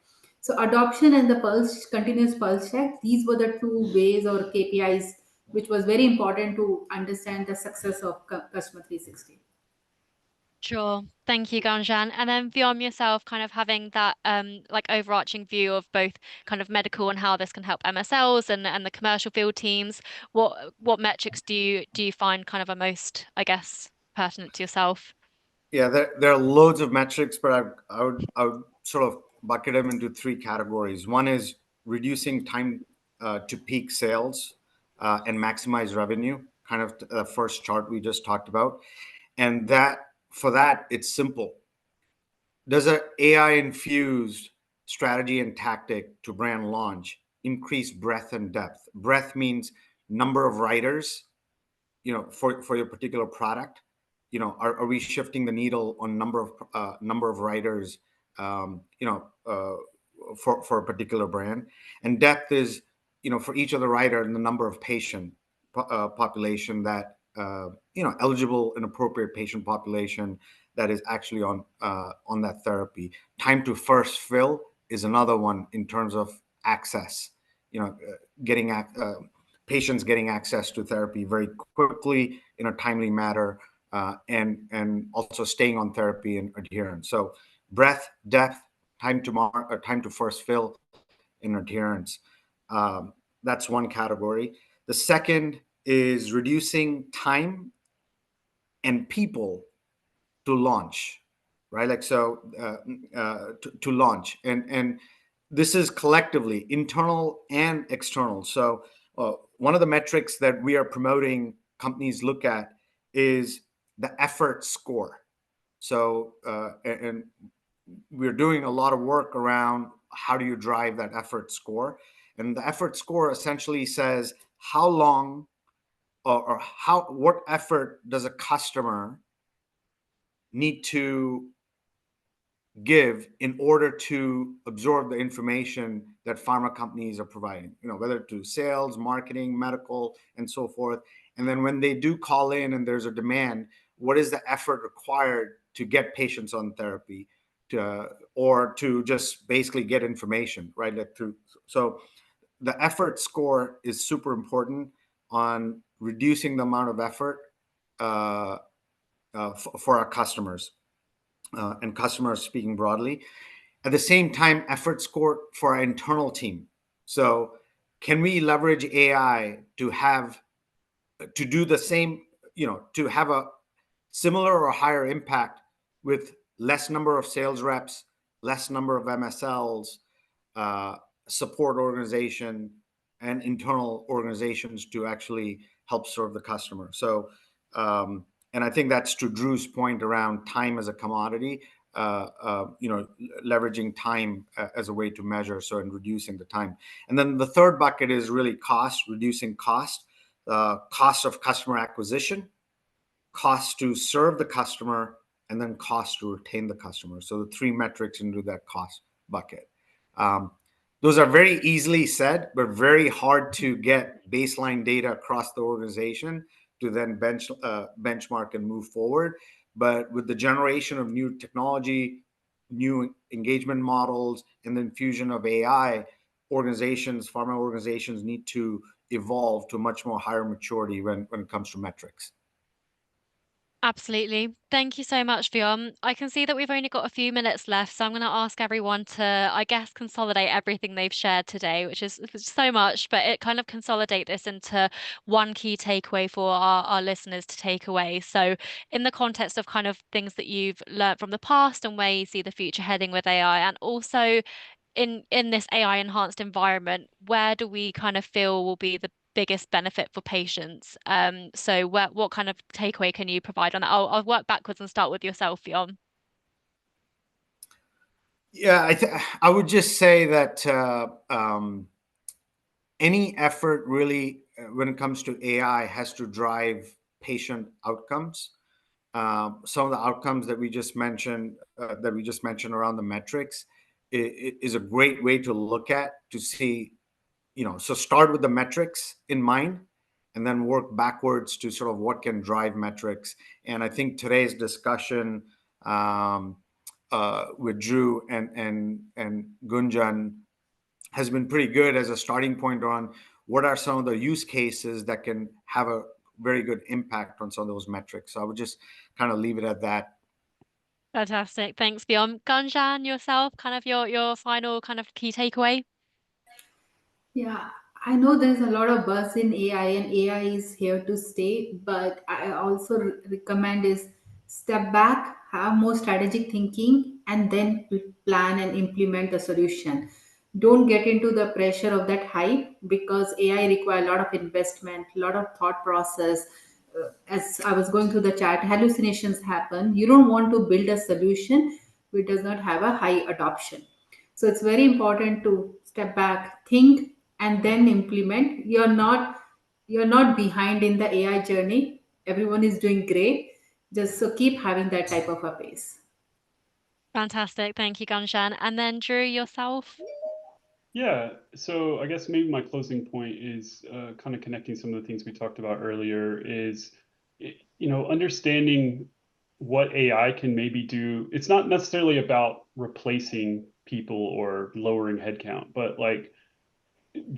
So adoption and the continuous pulse check, these were the two ways or KPIs which was very important to understand the success of customer 360. Sure. Thank you, Ganjan. And then Vyom yourself, kind of having that like overarching view of both kind of medical and how this can help MSLs and the commercial field teams. What metrics do you find kind of are most, I guess, pertinent to yourself? Yeah, there are loads of metrics, but I would sort of bucket them into three categories. One is reducing time to peak sales and maximize revenue, kind of the first chart we just talked about. And for that, it's simple. Does an AI infused strategy and tactic to brand launch increase breadth and depth? Breadth means number of writers, for your particular product. Are we shifting the needle on number of writers, for a particular brand? And depth is, for each of the writer and the number of patient population that, eligible and appropriate patient population that is actually on that therapy. Time to first fill is another one in terms of access. Getting patients getting access to therapy very quickly in a timely manner, and also staying on therapy and adherence. So breadth, depth, time to first fill, and adherence. That's one category. The second is reducing time and people to launch, right? Like so, to launch, and this is collectively internal and external. So one of the metrics that we are promoting companies look at is the effort score. So and we're doing a lot of work around how do you drive that effort score, and the effort score essentially says how long or what effort does a customer need to give in order to absorb the information that pharma companies are providing, whether to sales, marketing, medical, and so forth. And then when they do call in and there's a demand, what is the effort required to get patients on therapy, or to just basically get information, right? So the effort score is super important on reducing the amount of effort for our customers, and customers speaking broadly. At the same time, effort score for our internal team. So can we leverage AI to do the same, to have a similar or higher impact with less number of sales reps, less number of MSLs, uh, support organization, and internal organizations to actually help serve the customer. So, and I think that's to Drew's point around time as a commodity. Leveraging time as a way to measure, so and reducing the time. And then the third bucket is really cost, reducing cost, cost of customer acquisition, cost to serve the customer, and then cost to retain the customer. So the three metrics into that cost bucket. Um, those are very easily said, but very hard to get baseline data across the organization to then benchmark and move forward. But with the generation of new technology, new engagement models, and the infusion of AI, pharma organizations need to evolve to much more higher maturity when it comes to metrics. Absolutely. Thank you so much, Vion. I can see that we've only got a few minutes left, so I'm going to ask everyone to, I guess, consolidate everything they've shared today, which is so much, but it kind of consolidate this into one key takeaway for our listeners to take away. So, in the context of kind of things that you've learned from the past and where you see the future heading with AI, and also in this AI enhanced environment, where do we kind of feel will be the biggest benefit for patients? So what kind of takeaway can you provide on that? I'll work backwards and start with yourself, Fionn. Yeah, I would just say that any effort really, when it comes to AI, has to drive patient outcomes. Some of the outcomes that we just mentioned, around the metrics, is a great way to look at to see, so start with the metrics in mind and then work backwards to sort of what can drive metrics. And I think today's discussion with Drew and Gunjan has been pretty good as a starting point on what are some of the use cases that can have a very good impact on some of those metrics. So I would just kind of leave it at that. Fantastic. Thanks, Fionn. Gunjan, yourself, kind of your final kind of key takeaway. Yeah, I know there's a lot of buzz in AI and AI is here to stay, but I also recommend is step back, have more strategic thinking, and then plan and implement the solution. Don't get into the pressure of that hype because AI require a lot of investment, a lot of thought process. As I was going through the chat, hallucinations happen. You don't want to build a solution which does not have a high adoption. So it's very important to step back, think, and then implement. You're not behind in the AI journey. Everyone is doing great. Just so keep having that type of a pace. Fantastic. Thank you, Gunjan. And then Drew, yourself. Yeah, so I guess maybe my closing point is kind of connecting some of the things we talked about earlier is, understanding what AI can maybe do. It's not necessarily about replacing people or lowering headcount, but like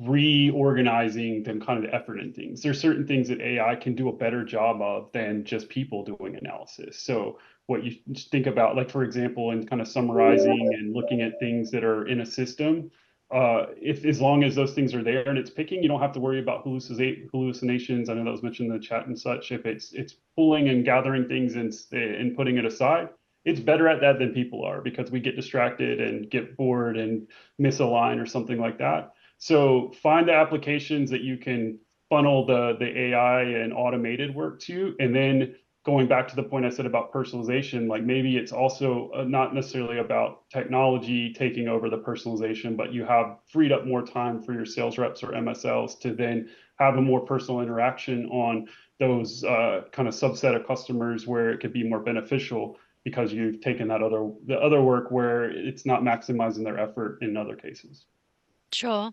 reorganizing them kind of the effort in things. There's certain things that AI can do a better job of than just people doing analysis. So what you think about, like for example, in kind of summarizing and looking at things that are in a system, if as long as those things are there and it's picking, you don't have to worry about hallucinations. I know that was mentioned in the chat and such. If it's pulling and gathering things and putting it aside, it's better at that than people are because we get distracted and get bored and miss a line or something like that. So find the applications that you can funnel the AI and automated work to, and then going back to the point I said about personalization, like maybe it's also not necessarily about technology taking over the personalization, but you have freed up more time for your sales reps or MSLs to then have a more personal interaction on those kind of subset of customers where it could be more beneficial. because you've taken the other work where it's not maximizing their effort in other cases. Sure.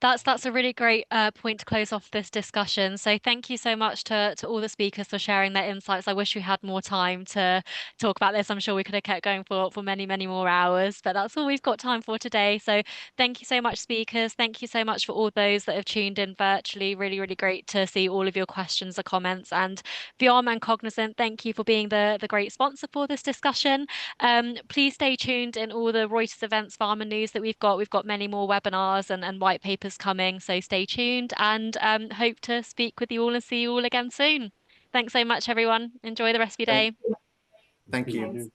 That's a really great point to close off this discussion. So thank you so much to all the speakers for sharing their insights. I wish we had more time to talk about this. I'm sure we could have kept going for many, many more hours, but that's all we've got time for today. So thank you so much, speakers. Thank you so much for all those that have tuned in virtually. Really, really great to see all of your questions or comments. And Vyom and Cognizant, thank you for being the great sponsor for this discussion. Please stay tuned in all the Reuters events pharma news that we've got. We've got many more webinars and white papers coming, so stay tuned and hope to speak with you all and see you all again soon. Thanks so much, everyone. Enjoy the rest of your Thank, day. thank you. Thanks.